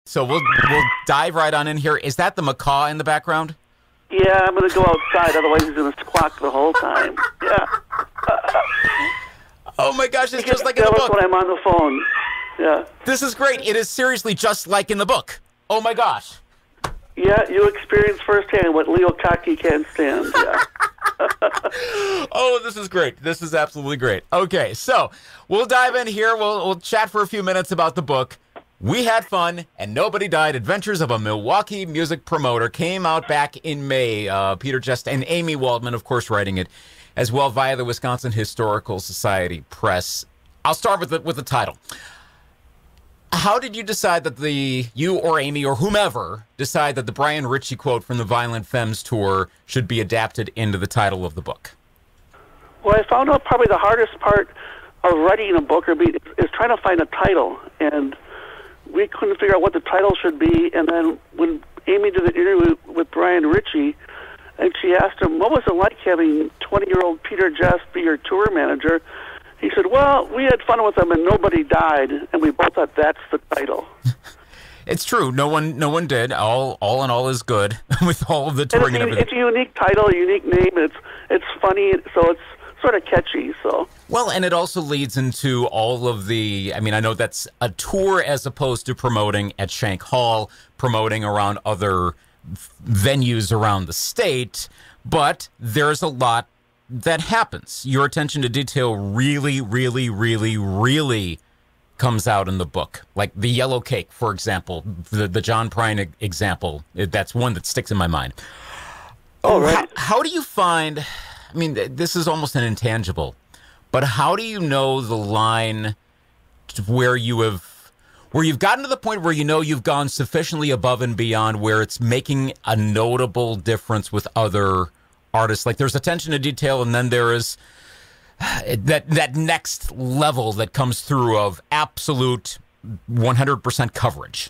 So we'll dive right on in here. Is that the macaw in the background? Yeah, I'm going to go outside, otherwise he's going to squawk the whole time. Yeah. Oh my gosh, it's just like in the book. When I'm on the phone. Yeah. This is great. It is seriously just like in the book. Oh my gosh. Yeah, you experience firsthand what Leo Kaki can't stand. Yeah. Oh, this is great. This is absolutely great. Okay, so we'll dive in here. We'll chat for a few minutes about the book. We Had Fun and Nobody Died. Adventures of a Milwaukee Music Promoter came out back in May. Peter Jest and Amy Waldman, of course, writing it as well via the Wisconsin Historical Society Press. I'll start with the title. How did you decide that you or Amy or whomever decide that the Brian Ritchie quote from the Violent Femmes tour should be adapted into the title of the book? Well, I found out probably the hardest part of writing a book is trying to find a title, and we couldn't figure out what the title should be. And then when Amy did the interview with Brian Ritchie, and she asked him, what was it like having 20-year-old Peter Jest be your tour manager? He said, well, we had fun with them and nobody died, and we both thought that's the title. It's true. No one did. All in all is good with all of the touring and everything. It's a unique title, a unique name. It's funny, so it's sort of catchy. So well, and it also leads into all of the. I mean, I know that's a tour as opposed to promoting at Shank Hall, promoting around other venues around the state, but there's a lot that happens. Your attention to detail really, really, really, really comes out in the book. Like the yellow cake, for example, the John Prine example. That's one that sticks in my mind. Oh, right. How do you find, I mean, this is almost an intangible, but how do you know the line where you've gotten to the point where you know you've gone sufficiently above and beyond where it's making a notable difference with other artists? Like there's attention to detail, and then there is that next level that comes through of absolute 100% coverage.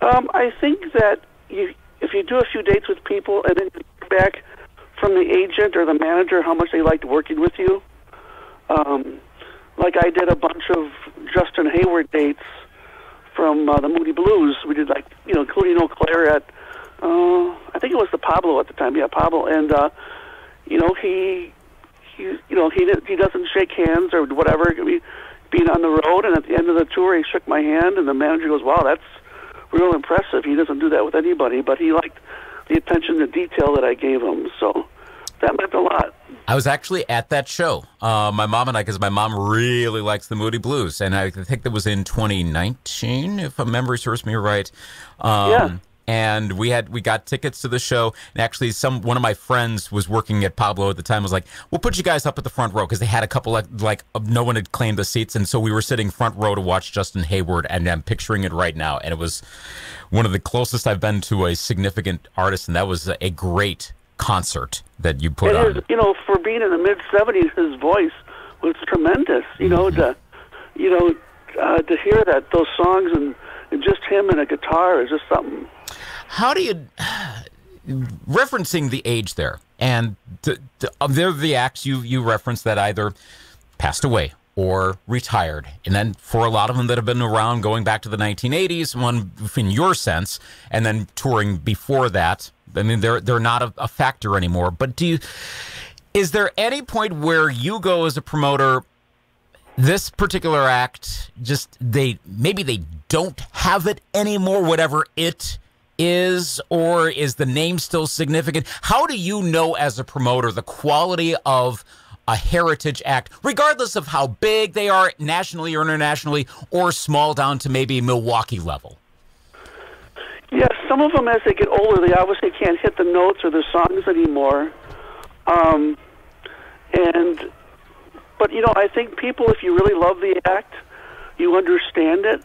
I think that if you do a few dates with people and then you get back from the agent or the manager how much they liked working with you, like I did a bunch of Justin Hayward dates from the Moody Blues. We did including Eau Claire at I think it was the Pablo at the time. Yeah, Pablo, and he doesn't shake hands or whatever. Being on the road, and at the end of the tour, he shook my hand, and the manager goes, "Wow, that's real impressive." He doesn't do that with anybody, but he liked the attention to detail that I gave him, so that meant a lot. I was actually at that show. My mom and I, because my mom really likes the Moody Blues, and I think that was in 2019, if my memory serves me right. Yeah. And we got tickets to the show, and actually one of my friends was working at Pablo at the time, was like, we'll put you guys up at the front row, because they had a couple no one had claimed the seats, and so we were sitting front row to watch Justin Hayward, and I'm picturing it right now, and it was one of the closest I've been to a significant artist, and that was a great concert that you put on. For being in the mid-70s, his voice was tremendous, to hear those songs and just him and a guitar is just something. How do you, referencing the age there, and they're the acts you referenced that either passed away or retired, and then for a lot of them that have been around going back to the 1980s, one in your sense, and then touring before that, I mean, they're not a factor anymore, but is there any point where you go as a promoter, this particular act, maybe they don't have it anymore, whatever it is, or is the name still significant? How do you know as a promoter the quality of a heritage act, regardless of how big they are nationally or internationally, or small down to maybe Milwaukee level? Yeah, some of them, as they get older, they obviously can't hit the notes or the songs anymore. But I think people, if you really love the act, you understand it.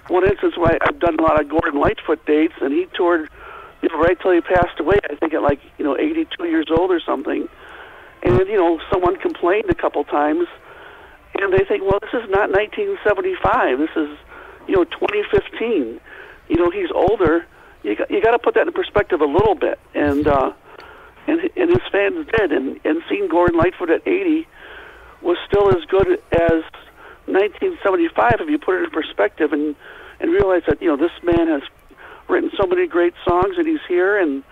One instance where I've done a lot of Gordon Lightfoot dates, and he toured right till he passed away, I think at 82 years old or something. And, someone complained a couple times, and they think, well, this is not 1975. This is, 2015. He's older. You got to put that in perspective a little bit. And his fans did. And seeing Gordon Lightfoot at 80 was still as good as 1975, if you put it in perspective and realize that, this man has written so many great songs and he's here, and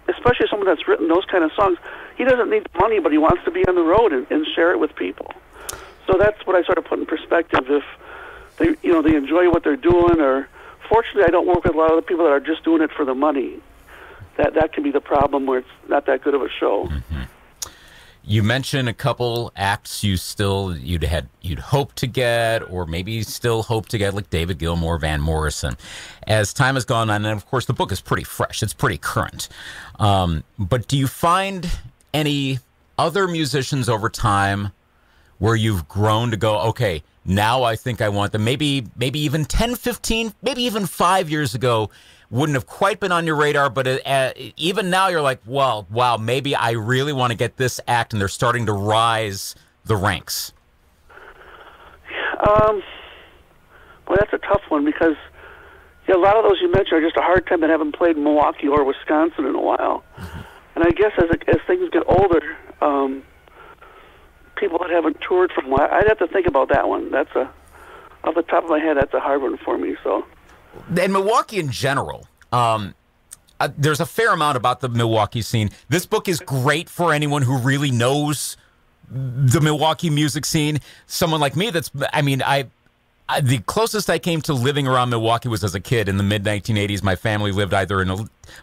especially someone that's written those kind of songs, he doesn't need the money, but he wants to be on the road and share it with people. So that's what I sort of put in perspective. If they, they enjoy what they're doing, or fortunately, I don't work with a lot of the people that are just doing it for the money. That can be the problem where it's not that good of a show. Mm-hmm. You mentioned a couple acts you'd hope to get, or maybe still hope to get, like David Gilmour, Van Morrison. As time has gone on, and of course the book is pretty fresh, it's pretty current. But do you find any other musicians over time where you've grown to go, okay, now I think I want them? Maybe even 10, 15, maybe even 5 years ago wouldn't have quite been on your radar, but even now you're like, well, wow, maybe I really want to get this act, and they're starting to rise the ranks. Well, that's a tough one, because a lot of those you mentioned are just a hard time that haven't played in Milwaukee or Wisconsin in a while. Mm-hmm. And I guess as things get older, people that haven't toured for a while, I'd have to think about that one. That's off the top of my head, that's a hard one for me. So. And Milwaukee in general, there's a fair amount about the Milwaukee scene. This book is great for anyone who really knows the Milwaukee music scene. Someone like me, the closest I came to living around Milwaukee was as a kid in the mid-1980s. My family lived either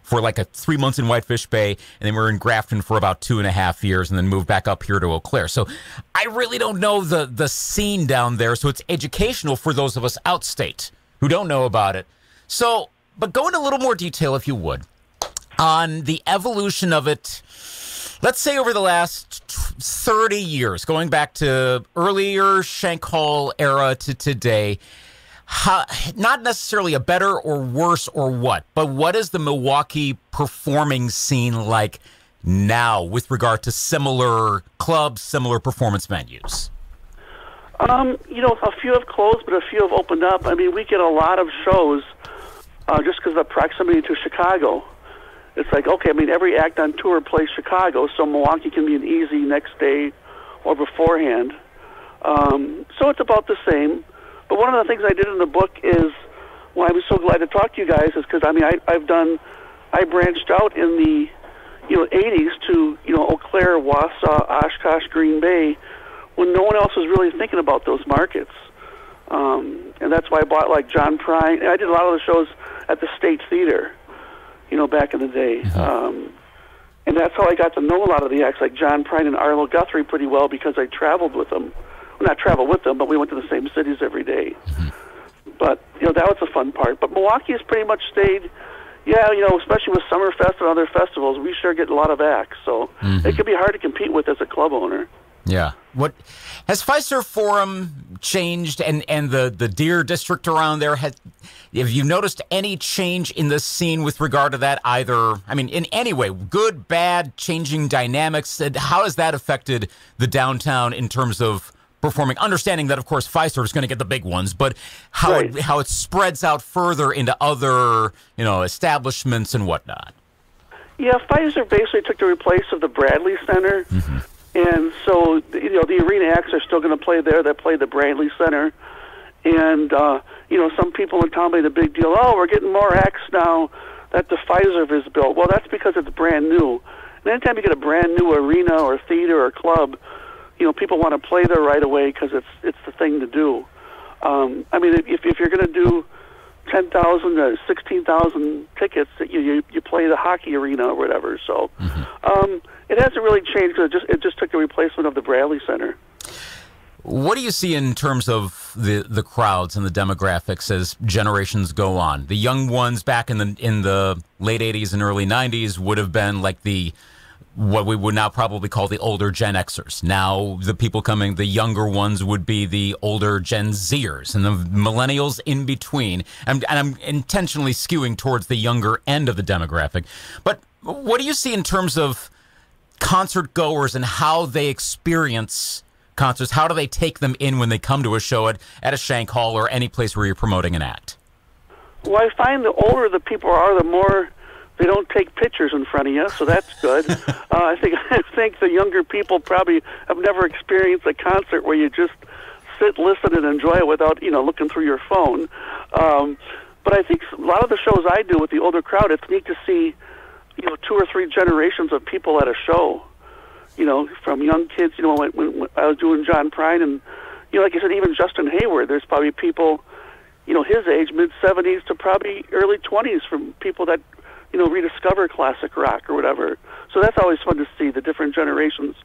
for like 3 months in Whitefish Bay, and then we were in Grafton for about 2.5 years, and then moved back up here to Eau Claire. So I really don't know the scene down there, so it's educational for those of us outstate who don't know about it. So, but go into a little more detail, if you would, on the evolution of it, let's say over the last 30 years, going back to earlier Shank Hall era to today. Not necessarily a better or worse or what, but what is the Milwaukee performing scene like now with regard to similar clubs, similar performance venues? A few have closed, but a few have opened up. I mean, we get a lot of shows just because of the proximity to Chicago. It's like, okay, every act on tour plays Chicago, so Milwaukee can be an easy next day or beforehand. So it's about the same. But one of the things I did in the book is, why I was so glad to talk to you guys, is because, I branched out in the, 80s to, Eau Claire, Wausau, Oshkosh, Green Bay, when no one else was really thinking about those markets. And that's why I bought, like, John Prine. And I did a lot of the shows at the State Theater, back in the day. Mm-hmm. And that's how I got to know a lot of the acts, like John Prine and Arlo Guthrie, pretty well, because I traveled with them. Well, not traveled with them, but we went to the same cities every day. Mm-hmm. But, that was the fun part. But Milwaukee has pretty much stayed, especially with Summerfest and other festivals, we sure get a lot of acts. So it can be hard to compete with as a club owner. Yeah. What has Fiserv Forum changed, and the Deer District around there? Have you noticed any change in the scene with regard to that, either, in any way, good, bad, changing dynamics? And how has that affected the downtown in terms of performing? Understanding that, of course, Fiserv is going to get the big ones, but how it spreads out further into other, establishments and whatnot. Yeah, Fiserv basically took the replace of the Bradley Center. Mm-hmm. And so, the arena acts are still going to play there. They play the Bradley Center. And, some people in town made a big deal. Oh, we're getting more acts now that the Fiserv is built. Well, that's because it's brand new. And anytime you get a brand new arena or theater or club, people want to play there right away because it's the thing to do. If you're going to do 10,000 to 16,000 tickets, you play the hockey arena or whatever. So it hasn't really changed because it just took the replacement of the Bradley Center. What do you see in terms of the crowds and the demographics as generations go on? The young ones back in the late 80s and early 90s would have been like what we would now probably call the older Gen Xers. Now the younger ones would be the older Gen Zers, and the millennials in between. And I'm intentionally skewing towards the younger end of the demographic. But what do you see in terms of concert goers and how they experience concerts? How do they take them in when they come to a show at a Shank Hall or any place where you're promoting an act? Well, I find the older the people are, the more they don't take pictures in front of you, so that's good. I think the younger people probably have never experienced a concert where you just sit, listen, and enjoy it without, looking through your phone. But I think a lot of the shows I do with the older crowd, it's neat to see, 2 or 3 generations of people at a show. From young kids, when I was doing John Prine, and, like you said, even Justin Hayward, there's probably people, his age, mid-70s to probably early 20s, from people that, rediscover classic rock or whatever. So that's always fun to see the different generations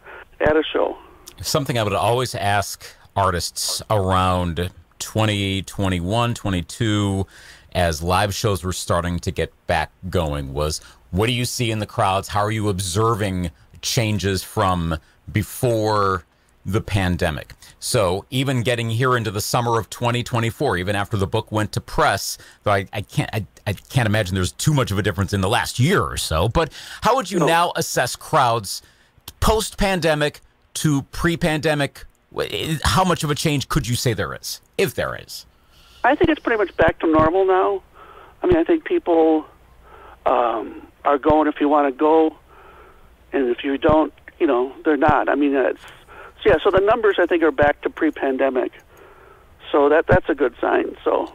at a show. Something I would always ask artists around 2021, 22, as live shows were starting to get back going, was what do you see in the crowds? How are you observing changes from before the pandemic? So even getting here into the summer of 2024, even after the book went to press, though I can't imagine there's too much of a difference in the last year or so, but how would you now assess crowds post-pandemic to pre-pandemic? How much of a change could you say there is, if there is? I think it's pretty much back to normal now. I mean, I think people are going if you want to go, and if you don't, they're not. I mean, so the numbers, I think, are back to pre-pandemic. So that's a good sign. So,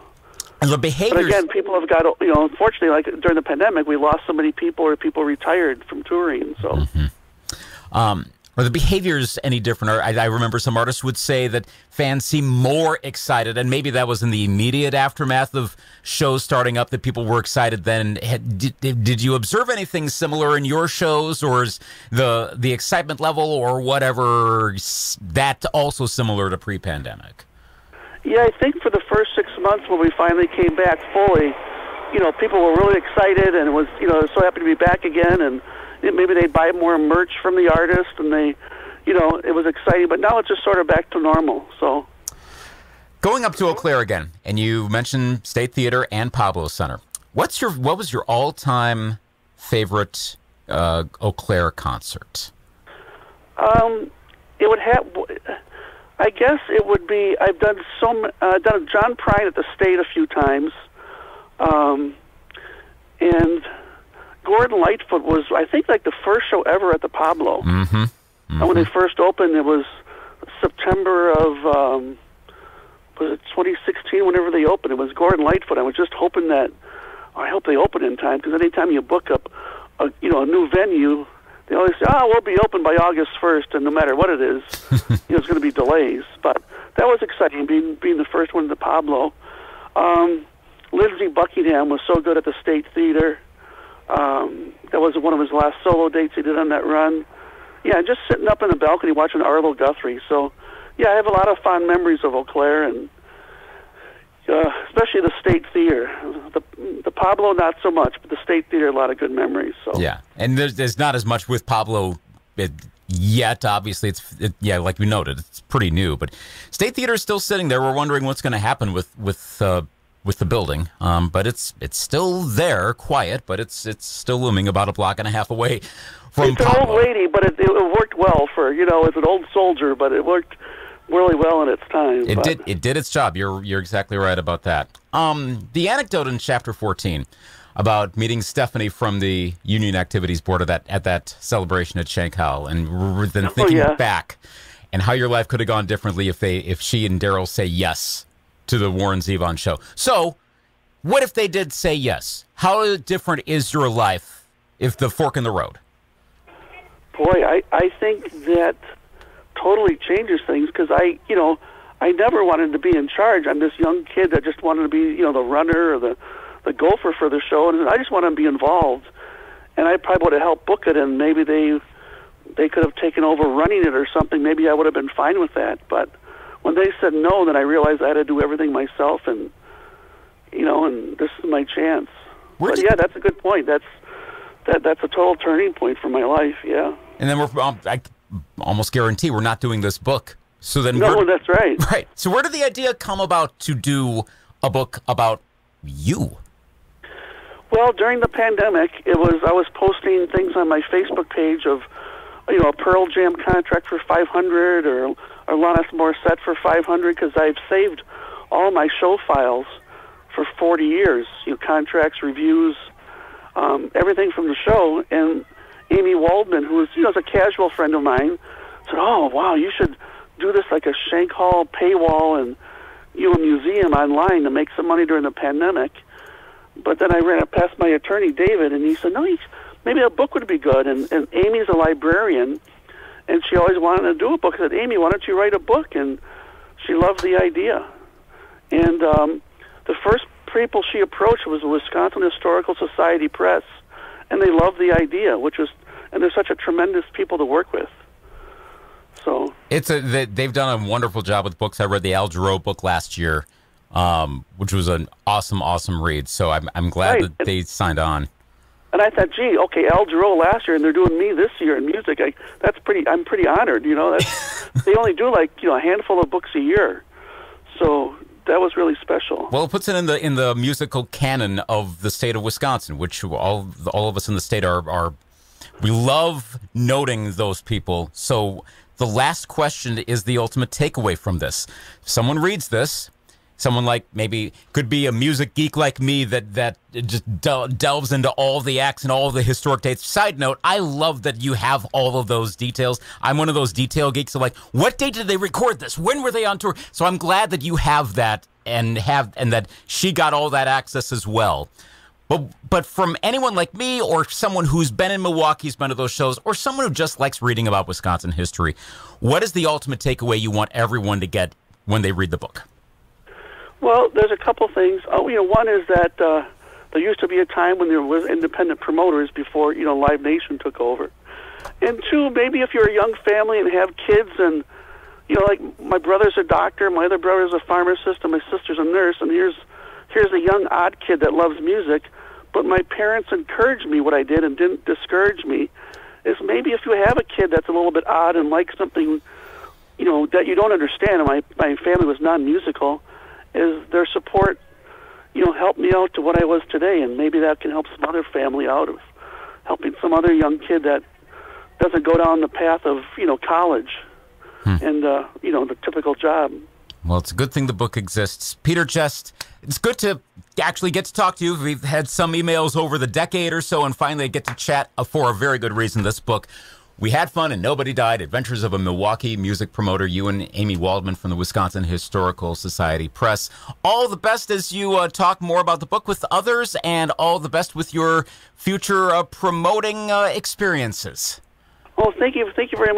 and the behaviors. But again, people have got, unfortunately, like during the pandemic, we lost so many people, or people retired from touring. So, are the behaviors any different? Or I remember some artists would say that fans seem more excited, and maybe that was in the immediate aftermath of shows starting up, that people were excited then. Did you observe anything similar in your shows, or is the excitement level or whatever that also similar to pre-pandemic? Yeah, I think for the first 6 months when we finally came back fully, people were really excited, and it was, so happy to be back again, and maybe they buy more merch from the artist, and they, it was exciting. But now it's just sort of back to normal. So, going up to Eau Claire again, and you mentioned State Theater and Pablo Center. What was your all-time favorite Eau Claire concert? It would have. I guess it would be. I've done done John Prine at the State a few times, and Gordon Lightfoot was, I think, like the first show ever at the Pablo. And when they first opened, it was September of, was it 2016, whenever they opened. It was Gordon Lightfoot. I was just hoping that, I hope they open in time, because anytime you book up a new venue, they always say, we'll be open by August 1st, and no matter what it is, it's going to be delays. But that was exciting, being the first one at the Pablo. Lindsey Buckingham was so good at the State Theater. That was one of his last solo dates he did on that run. Yeah, just sitting up in the balcony watching Arlo Guthrie. So, yeah, I have a lot of fond memories of Eau Claire, and especially the State Theater. The Pablo, not so much, but the State Theater, a lot of good memories. So yeah, and there's not as much with Pablo yet. Obviously, like we noted, it's pretty new. But State Theater is still sitting there. We're wondering what's going to happen with the building, but it's still there, quiet, but it's still looming about a block and a half away from It's an old lady, but it worked well for, it's an old soldier, but it worked really well in its time. It did its job. You're exactly right about that. The anecdote in chapter 14 about meeting Stephanie from the Union Activities Board at that celebration at Shankhao, and then thinking back and how your life could have gone differently if she and Daryl say yes to the Warren Zevon show. So, what if they did say yes? How different is your life if the fork in the road? Boy, I think that totally changes things, because I never wanted to be in charge. I'm this young kid that just wanted to be, the runner or the gopher for the show, and I just wanted to be involved. And I probably would have helped book it, and maybe they could have taken over running it or something. Maybe I would have been fine with that, but when they said no, then I realized I had to do everything myself, and and this is my chance. But yeah, that's a good point. That's a total turning point for my life. Yeah. And then I almost guarantee we're not doing this book. So then that's right. Right. So where did the idea come about to do a book about you? Well, during the pandemic, I was posting things on my Facebook page of, a Pearl Jam contract for $500 or Alanis Morissette for $500, because I've saved all my show files for 40 years, contracts, reviews, everything from the show. And Amy Waldman, who was, is a casual friend of mine, said, "Oh, wow, you should do this like a Shank Hall paywall and a museum online to make some money during the pandemic. But then I ran it past my attorney, David, and he said, no, maybe a book would be good. And Amy's a librarian, and she always wanted to do a book. I said, Amy, why don't you write a book? And she loved the idea. And the first people she approached was the Wisconsin Historical Society Press, and they loved the idea, and they're such a tremendous people to work with. So they've done a wonderful job with books. I read the Al Jarreau book last year, which was an awesome read. So I'm glad that they signed on. And I thought, gee, okay, Al Jarreau last year, and they're doing me this year in music. I'm pretty honored. They only do a handful of books a year, so that was really special. Well, it puts it in the musical canon of the state of Wisconsin, which all of us in the state are we love noting those people. So the last question is the ultimate takeaway from this. If someone reads this, someone like maybe could be a music geek like me that just delves into all the acts and all the historic dates. Side note, I love that you have all of those details. I'm one of those detail geeks. So like, what date did they record this? When were they on tour? So I'm glad that you have that and that she got all that access as well. But from anyone like me or someone who's been in Milwaukee, has been to those shows, or someone who just likes reading about Wisconsin history, what is the ultimate takeaway you want everyone to get when they read the book? Well, there's a couple things. One is that there used to be a time when there was independent promoters before Live Nation took over. And two, maybe if you're a young family and have kids, and like my brother's a doctor, my other brother's a pharmacist, and my sister's a nurse, and here's a young odd kid that loves music, but my parents encouraged me what I did and didn't discourage me. Is maybe if you have a kid that's a little bit odd and likes something that you don't understand, and my family was non-musical, is their support helped me out to what I was today, and maybe that can help some other family out of helping some other young kid that doesn't go down the path of college and the typical job. Well, it's a good thing the book exists. Peter Jest, it's good to actually get to talk to you. We've had some emails over the decade or so, and finally get to chat for a very good reason. This book, We Had Fun and Nobody Died, Adventures of a Milwaukee Music Promoter, you and Amy Waldman from the Wisconsin Historical Society Press. All the best as you talk more about the book with others, and all the best with your future promoting experiences. Well, thank you very much.